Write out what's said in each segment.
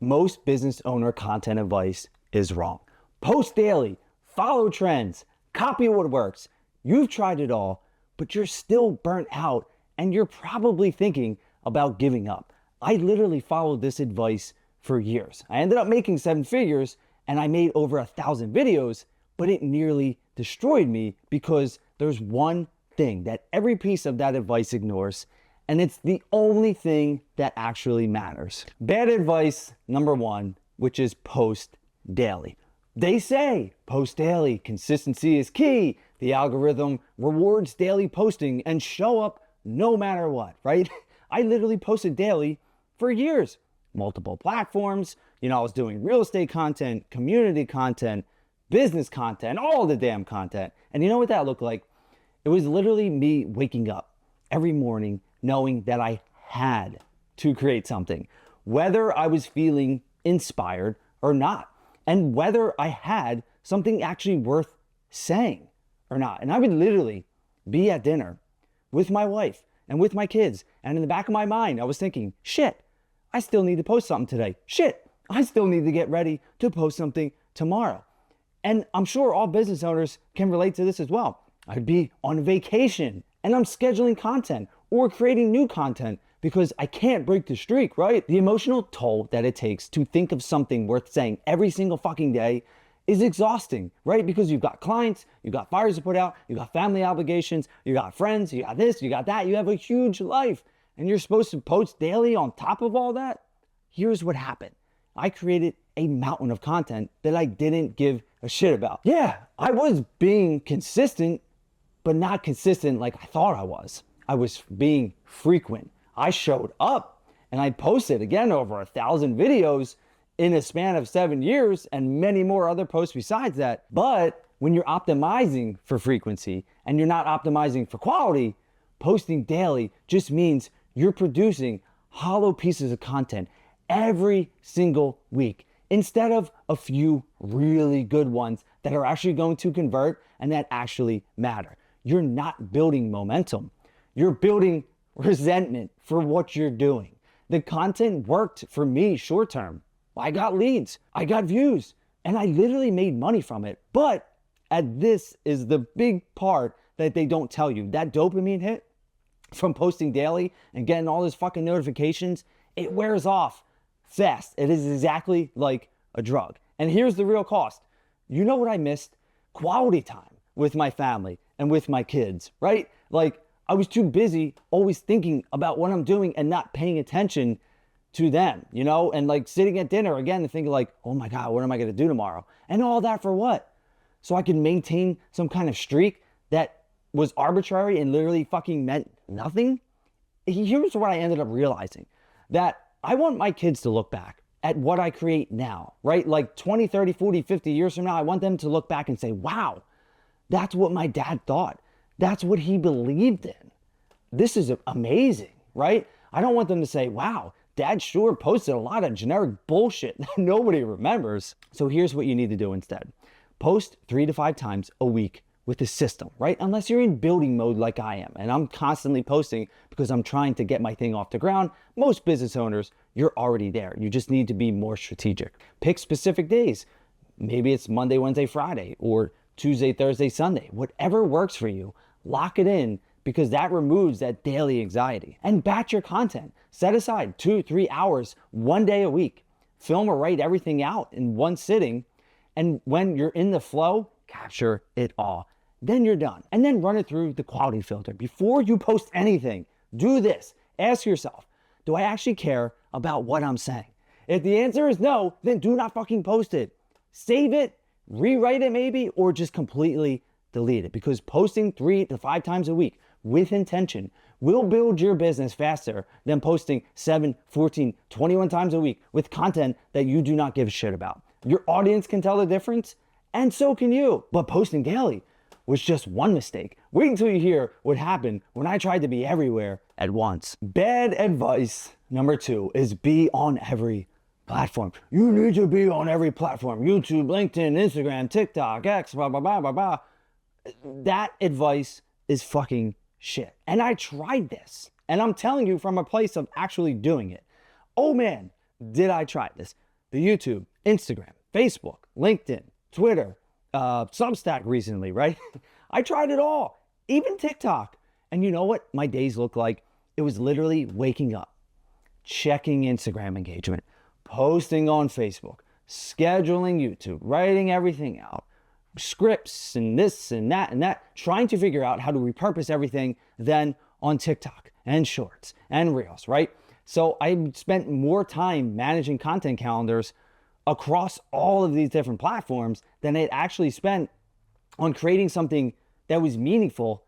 most business owner content advice is wrong. Post daily, follow trends, copy what works. You've tried it all, but you're still burnt out and you're probably thinking about giving up. I literally followed this advice for years. I ended up making 7 figures and I made over 1,000 videos, but it nearly destroyed me because there's one thing that every piece of that advice ignores, and it's the only thing that actually matters. Bad advice number 1, which is post daily. They say post daily, consistency is key. The algorithm rewards daily posting and show up no matter what, right? I literally posted daily for years, multiple platforms. I was doing real estate content, community content, business content, all the damn content. And you know what that looked like? It was literally me waking up every morning knowing that I had to create something, whether I was feeling inspired or not, and whether I had something actually worth saying or not. And I would literally be at dinner with my wife and with my kids, and in the back of my mind, I was thinking, shit, I still need to post something today. Shit, I still need to get ready to post something tomorrow. And I'm sure all business owners can relate to this as well. I'd be on vacation and I'm scheduling content or creating new content because I can't break the streak, right? The emotional toll that it takes to think of something worth saying every single fucking day is exhausting, right? Because you've got clients, you've got fires to put out, you've got family obligations, you got friends, you got this, you got that, you have a huge life, and you're supposed to post daily on top of all that? Here's what happened. I created a mountain of content that I didn't give a shit about. Yeah, I was being consistent, but not consistent like I thought I was. I was being frequent. I showed up and I posted again over 1,000 videos in a span of 7 years and many more other posts besides that. But when you're optimizing for frequency and you're not optimizing for quality, posting daily just means you're producing hollow pieces of content every single week instead of a few really good ones that are actually going to convert and that actually matter. You're not building momentum. You're building resentment for what you're doing. The content worked for me short term. I got leads, I got views, and I literally made money from it. But this is the big part that they don't tell you. That dopamine hit from posting daily and getting all those fucking notifications, it wears off fast. It is exactly like a drug. And here's the real cost. You know what I missed? Quality time with my family and with my kids, right? Like, I was too busy always thinking about what I'm doing and not paying attention to them, and like sitting at dinner again and thinking like, oh my God, what am I going to do tomorrow? And all that for what? So I can maintain some kind of streak that was arbitrary and literally fucking meant nothing? Here's what I ended up realizing, that I want my kids to look back at what I create now, right? Like 20, 30, 40, 50 years from now, I want them to look back and say, wow, that's what my dad thought. That's what he believed in. This is amazing, right? I don't want them to say, wow, Dad sure posted a lot of generic bullshit that nobody remembers. So here's what you need to do instead. Post 3 to 5 times a week with a system, right? Unless you're in building mode like I am. And I'm constantly posting because I'm trying to get my thing off the ground. Most business owners, you're already there. You just need to be more strategic. Pick specific days. Maybe it's Monday, Wednesday, Friday, or Tuesday, Thursday, Sunday. Whatever works for you, lock it in, because that removes that daily anxiety. And batch your content. Set aside 2-3 hours, 1 day a week. Film or write everything out in one sitting. And when you're in the flow, capture it all. Then you're done. And then run it through the quality filter. Before you post anything, do this. Ask yourself, do I actually care about what I'm saying? If the answer is no, then do not fucking post it. Save it, rewrite it maybe, or just completely delete it. Because posting 3 to 5 times a week with intention will build your business faster than posting 7, 14, 21 times a week with content that you do not give a shit about. Your audience can tell the difference, and so can you. But posting daily was just one mistake. Wait until you hear what happened when I tried to be everywhere at once. Bad advice number 2 is be on every platform. You need to be on every platform. YouTube, LinkedIn, Instagram, TikTok, X, blah, blah, blah, blah, blah. That advice is fucking shit. And I tried this. And I'm telling you from a place of actually doing it. Oh man, did I try this. the YouTube, Instagram, Facebook, LinkedIn, Twitter, Substack recently, right? I tried it all, even TikTok. And you know what my days look like? It was literally waking up, checking Instagram engagement, posting on Facebook, scheduling YouTube, writing everything out, scripts and this and that, trying to figure out how to repurpose everything then on TikTok and Shorts and Reels, right? So I spent more time managing content calendars across all of these different platforms than I actually spent on creating something that was meaningful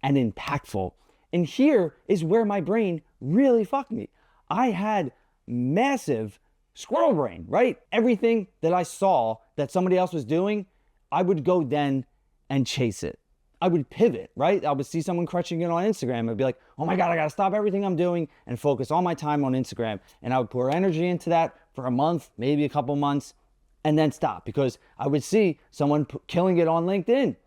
and impactful. And here is where my brain really fucked me. I had massive squirrel brain, right? Everything that I saw that somebody else was doing, I would go then and chase it. I would pivot, right? I would see someone crushing it on Instagram. I'd be like, oh my God, I gotta stop everything I'm doing and focus all my time on Instagram. And I would pour energy into that for a month, maybe a couple months, and then stop because I would see someone killing it on LinkedIn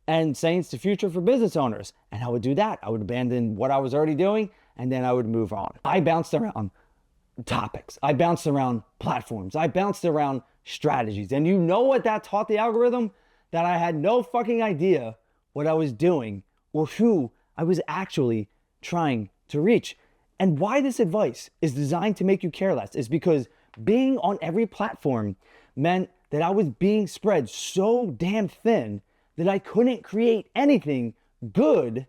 and saying it's the future for business owners. And I would do that. I would abandon what I was already doing and then I would move on. I bounced around topics. I bounced around platforms. I bounced around strategies. And you know what that taught the algorithm? That I had no fucking idea what I was doing or who I was actually trying to reach. And why this advice is designed to make you care less is because being on every platform meant that I was being spread so damn thin that I couldn't create anything good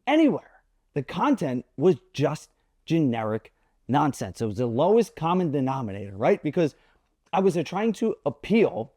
anywhere. The content was just generic nonsense. It was the lowest common denominator, right? Because I was trying to appeal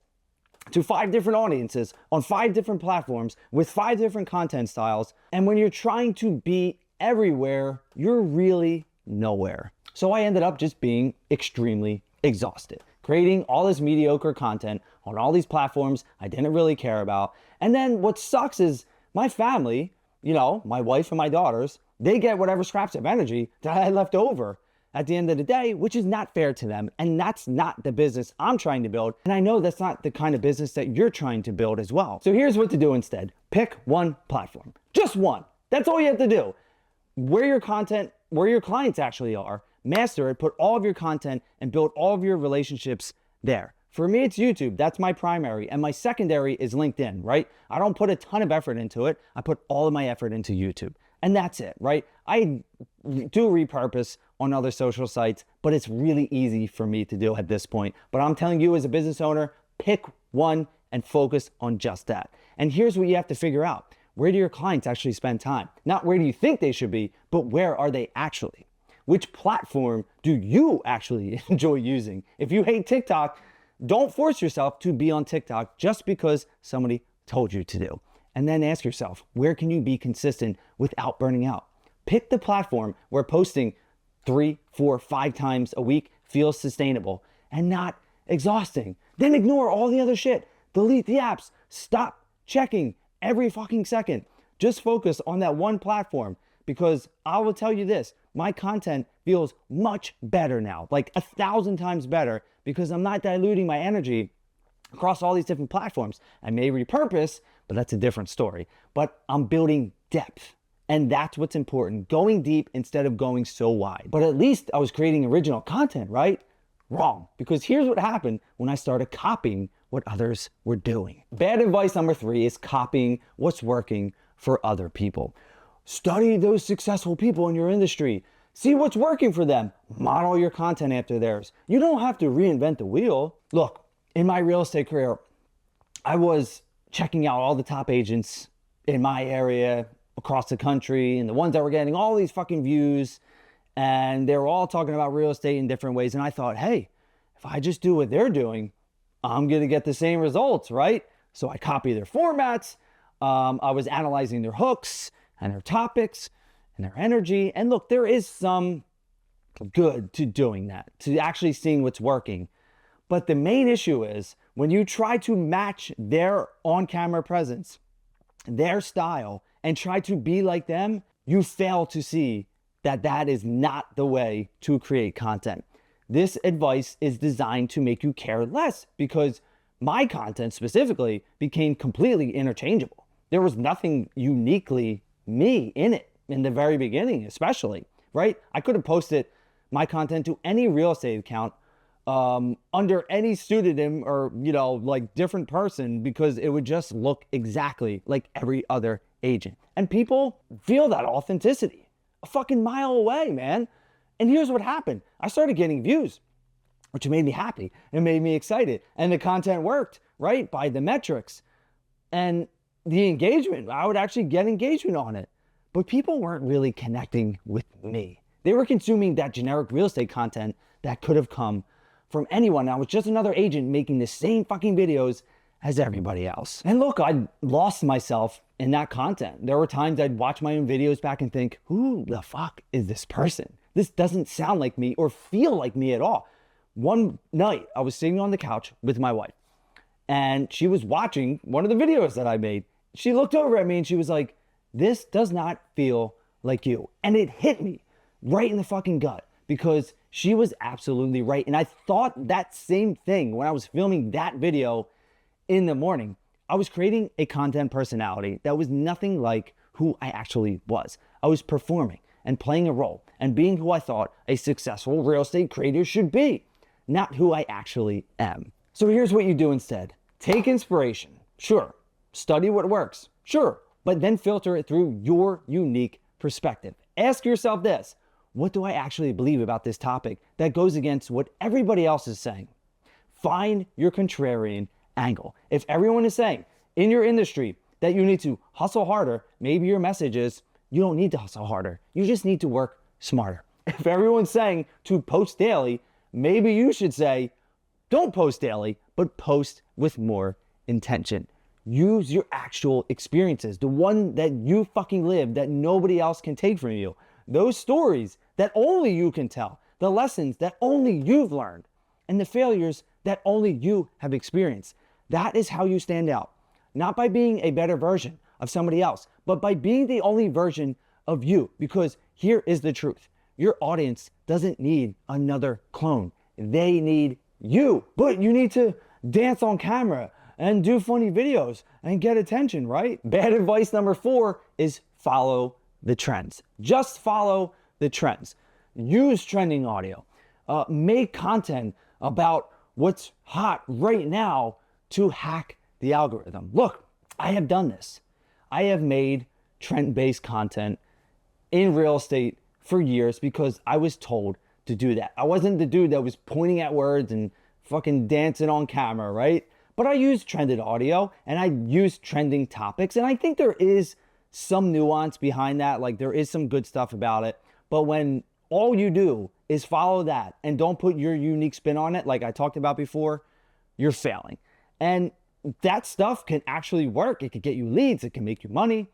to 5 different audiences on 5 different platforms with 5 different content styles. And when you're trying to be everywhere, you're really nowhere. So I ended up just being extremely exhausted, creating all this mediocre content on all these platforms I didn't really care about. And then what sucks is my family, you know, my wife and my daughters, they get whatever scraps of energy that I had left over at the end of the day, which is not fair to them. And that's not the business I'm trying to build. And I know that's not the kind of business that you're trying to build as well. So here's what to do instead. Pick one platform, just one. That's all you have to do. Where your content, where your clients actually are, master it, put all of your content and build all of your relationships there. For me, it's YouTube. That's my primary. And my secondary is LinkedIn, right? I don't put a ton of effort into it. I put all of my effort into YouTube. And that's it, right? I do repurpose on other social sites, but it's really easy for me to do at this point. But I'm telling you as a business owner, pick one and focus on just that. And here's what you have to figure out. Where do your clients actually spend time? Not where do you think they should be, but where are they actually? Which platform do you actually enjoy using? If you hate TikTok, don't force yourself to be on TikTok just because somebody told you to do. And then ask yourself, where can you be consistent without burning out? Pick the platform where posting 3, 4, 5 times a week feels sustainable and not exhausting. Then ignore all the other shit. Delete the apps. Stop checking every fucking second. Just focus on that one platform because I will tell you this, my content feels much better now, like 1,000 times better because I'm not diluting my energy across all these different platforms. I may repurpose, but that's a different story. But I'm building depth. And that's what's important, going deep instead of going so wide. But at least I was creating original content, right? Wrong, because here's what happened when I started copying what others were doing. Bad advice number 3 is copying what's working for other people. Study those successful people in your industry. See what's working for them. Model your content after theirs. You don't have to reinvent the wheel. Look, in my real estate career, I was checking out all the top agents in my area across the country and the ones that were getting all these fucking views and they were all talking about real estate in different ways. And I thought, hey, if I just do what they're doing, I'm going to get the same results, right? So I copy their formats. I was analyzing their hooks and their topics and their energy. And look, there is some good to doing that, to actually seeing what's working. But the main issue is when you try to match their on-camera presence, their style, and try to be like them, you fail to see that that is not the way to create content. This advice is designed to make you care less because my content specifically became completely interchangeable. There was nothing uniquely me in it in the very beginning, especially, right? I could have posted my content to any real estate account under any pseudonym or, like different person, because it would just look exactly like every other agent. And people feel that authenticity a fucking mile away, man. And here's what happened. I started getting views, which made me happy and made me excited. And the content worked, right? By the metrics and the engagement. I would actually get engagement on it. But people weren't really connecting with me. They were consuming that generic real estate content that could have come from anyone. I was just another agent making the same fucking videos as everybody else. And look, I lost myself in that content. There were times I'd watch my own videos back and think, who the fuck is this person? This doesn't sound like me or feel like me at all. One night, I was sitting on the couch with my wife, and she was watching one of the videos that I made. She looked over at me and she was like, this does not feel like you. And it hit me right in the fucking gut, because she was absolutely right. And I thought that same thing when I was filming that video in the morning. I was creating a content personality that was nothing like who I actually was. I was performing and playing a role and being who I thought a successful real estate creator should be, not who I actually am. So here's what you do instead. Take inspiration, sure. Study what works, sure. But then filter it through your unique perspective. Ask yourself this: what do I actually believe about this topic that goes against what everybody else is saying? Find your contrarian angle. If everyone is saying in your industry that you need to hustle harder, maybe your message is you don't need to hustle harder. You just need to work smarter. If everyone's saying to post daily, maybe you should say don't post daily, but post with more intention. Use your actual experiences, the one that you fucking live that nobody else can take from you. Those stories that only you can tell, the lessons that only you've learned, and the failures that only you have experienced. That is how you stand out. Not by being a better version of somebody else, but by being the only version of you. Because here is the truth. Your audience doesn't need another clone. They need you. But you need to dance on camera and do funny videos and get attention, right? Bad advice number 4 is follow the trends. Just follow the trends. Use trending audio. Make content about what's hot right now to hack the algorithm. Look, I have done this. I have made trend-based content in real estate for years because I was told to do that. I wasn't the dude that was pointing at words and fucking dancing on camera, right? But I use trended audio and I use trending topics. And I think there is some nuance behind that. Like there is some good stuff about it. But when all you do is follow that and don't put your unique spin on it, like I talked about before, you're failing. And that stuff can actually work. It can get you leads. It can make you money.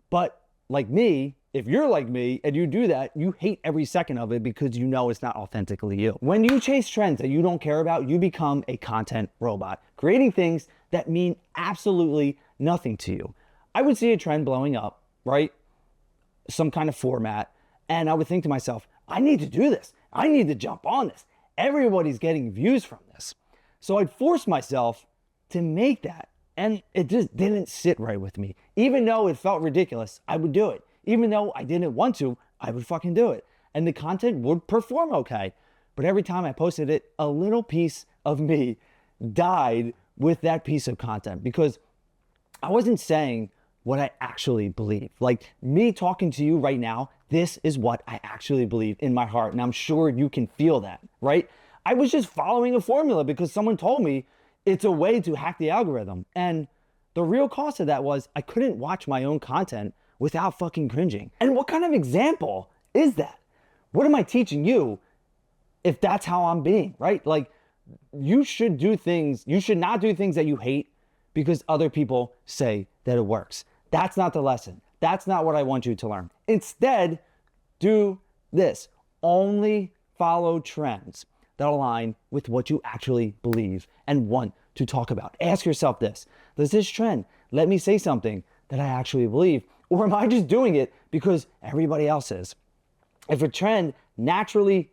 But like me, if you're like me and you do that, you hate every second of it because you know it's not authentically you. When you chase trends that you don't care about, you become a content robot, creating things that mean absolutely nothing to you. I would see a trend blowing up, right? Some kind of format. And I would think to myself, I need to do this. I need to jump on this. Everybody's getting views from this. So I'd force myself to make that. And it just didn't sit right with me. Even though it felt ridiculous, I would do it. Even though I didn't want to, I would fucking do it. And the content would perform okay. But every time I posted it, a little piece of me died with that piece of content because I wasn't saying what I actually believe. Like me talking to you right now, this is what I actually believe in my heart. And I'm sure you can feel that, right? I was just following a formula because someone told me it's a way to hack the algorithm. And the real cost of that was I couldn't watch my own content without fucking cringing. And what kind of example is that? What am I teaching you if that's how I'm being, right? Like you should not do things that you hate because other people say that it works. That's not the lesson. That's not what I want you to learn. Instead, do this. Only follow trends that align with what you actually believe and want to talk about. Ask yourself this: does this trend let me say something that I actually believe? Or am I just doing it because everybody else is? If a trend naturally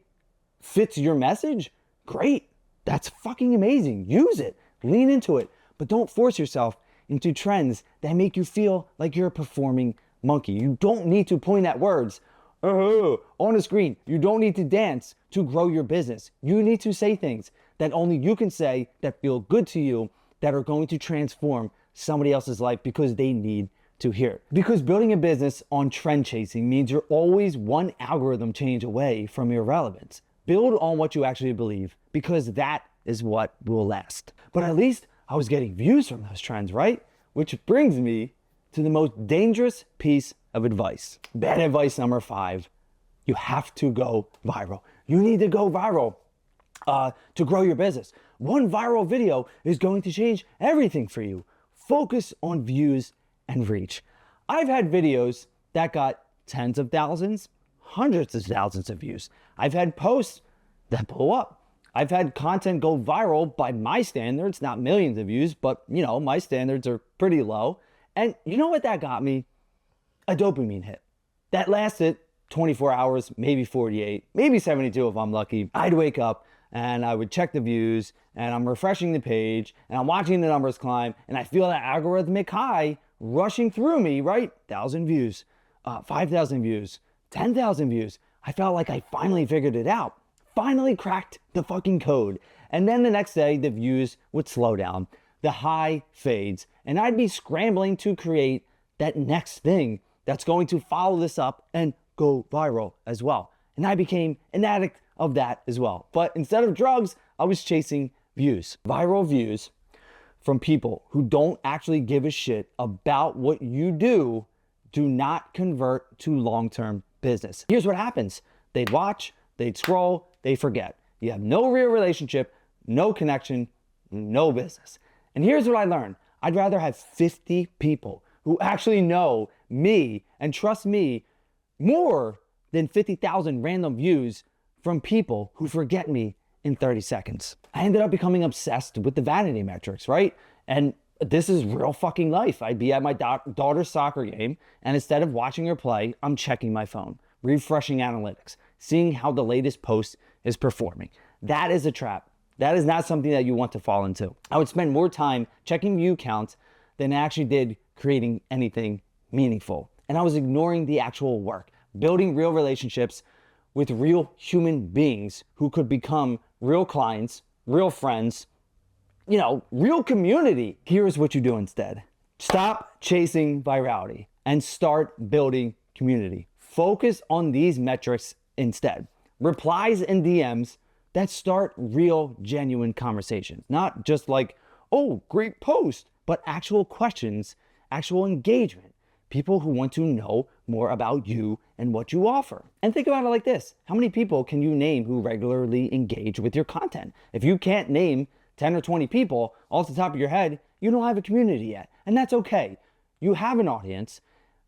fits your message, great. That's fucking amazing. Use it. Lean into it. But don't force yourself into trends that make you feel like you're a performing monkey. You don't need to point at words on a screen. You don't need to dance to grow your business. You need to say things that only you can say that feel good to you, that are going to transform somebody else's life because they need to hear it. Because building a business on trend chasing means you're always one algorithm change away from irrelevance. Build on what you actually believe, because that is what will last. But at least I was getting views from those trends, right? Which brings me to the most dangerous piece of advice. Bad advice number 5. You have to go viral. You need to go viral to grow your business. One viral video is going to change everything for you. Focus on views and reach. I've had videos that got tens of thousands, hundreds of thousands of views. I've had posts that blow up. I've had content go viral by my standards, not millions of views, but my standards are pretty low. And you know what that got me? A dopamine hit. That lasted 24 hours, maybe 48, maybe 72 if I'm lucky. I'd wake up and I would check the views and I'm refreshing the page and I'm watching the numbers climb and I feel that algorithmic high rushing through me, right? 1,000 views, 5,000 views, 10,000 views. I felt like I finally figured it out. Finally cracked the fucking code. And then the next day, the views would slow down. The high fades. And I'd be scrambling to create that next thing that's going to follow this up and go viral as well. And I became an addict of that as well. But instead of drugs, I was chasing views. Viral views from people who don't actually give a shit about what you do not convert to long-term business. Here's what happens. They'd watch, they'd scroll, they forget. You have no real relationship, no connection, no business. And here's what I learned. I'd rather have 50 people who actually know me and trust me more than 50,000 random views from people who forget me in 30 seconds. I ended up becoming obsessed with the vanity metrics, right? And this is real fucking life. I'd be at my daughter's soccer game, and instead of watching her play, I'm checking my phone, refreshing analytics, seeing how the latest post is performing. That is a trap. That is not something that you want to fall into. I would spend more time checking view counts than I actually did creating anything meaningful. And I was ignoring the actual work, building real relationships with real human beings who could become real clients, real friends, real community. Here's what you do instead. Stop chasing virality and start building community. Focus on these metrics instead. Replies and DMs that start real, genuine conversations. Not just like, oh, great post, but actual questions, actual engagement. People who want to know more about you and what you offer. And think about it like this. How many people can you name who regularly engage with your content? If you can't name 10 or 20 people off the top of your head, you don't have a community yet. And that's okay. You have an audience,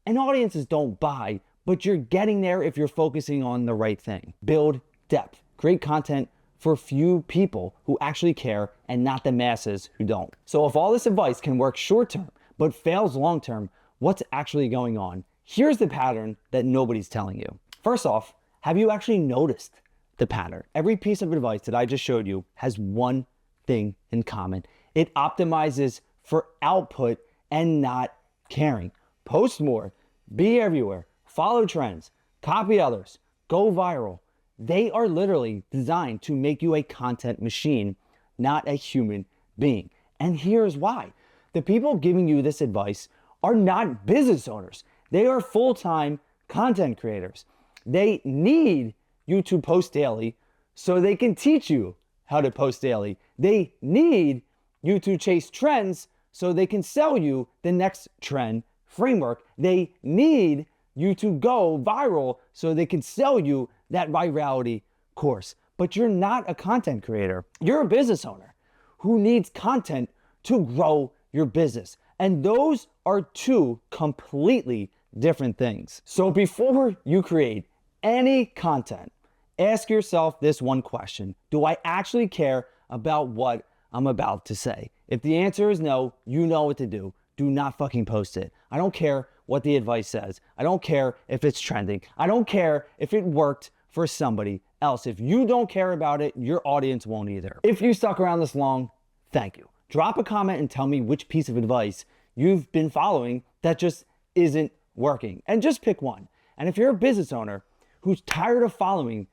and audiences don't buy, but you're getting there if you're focusing on the right thing. Build depth. Create content for few people who actually care and not the masses who don't. So if all this advice can work short term, but fails long term, what's actually going on? Here's the pattern that nobody's telling you. First off, have you actually noticed the pattern? Every piece of advice that I just showed you has one thing in common. It optimizes for output and not caring. Post more, be everywhere, follow trends, copy others, go viral. They are literally designed to make you a content machine, not a human being. And here's why. The people giving you this advice are not business owners. They are full-time content creators. They need you to post daily so they can teach you how to post daily. They need you to chase trends so they can sell you the next trend framework. They need you to go viral so they can sell you that virality course. But you're not a content creator. You're a business owner who needs content to grow your business. And those are two completely different things. So before you create any content, ask yourself this one question. Do I actually care about what I'm about to say? If the answer is no, you know what to do. Do not fucking post it. I don't care what the advice says. I don't care if it's trending. I don't care if it worked for somebody else. If you don't care about it, your audience won't either. If you stuck around this long, thank you. Drop a comment and tell me which piece of advice you've been following that just isn't working. And just pick one. And if you're a business owner who's tired of following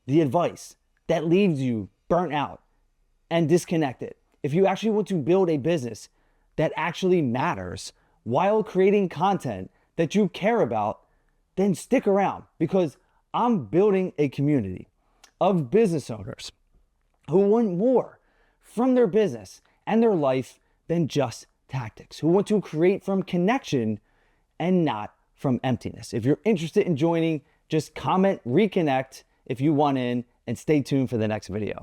the advice that leaves you burnt out, and disconnected, if you actually want to build a business that actually matters while creating content that you care about, then stick around, because I'm building a community of business owners who want more from their business and their life than just tactics, who want to create from connection and not from emptiness. If you're interested in joining, just comment reconnect if you want in, and stay tuned for the next video.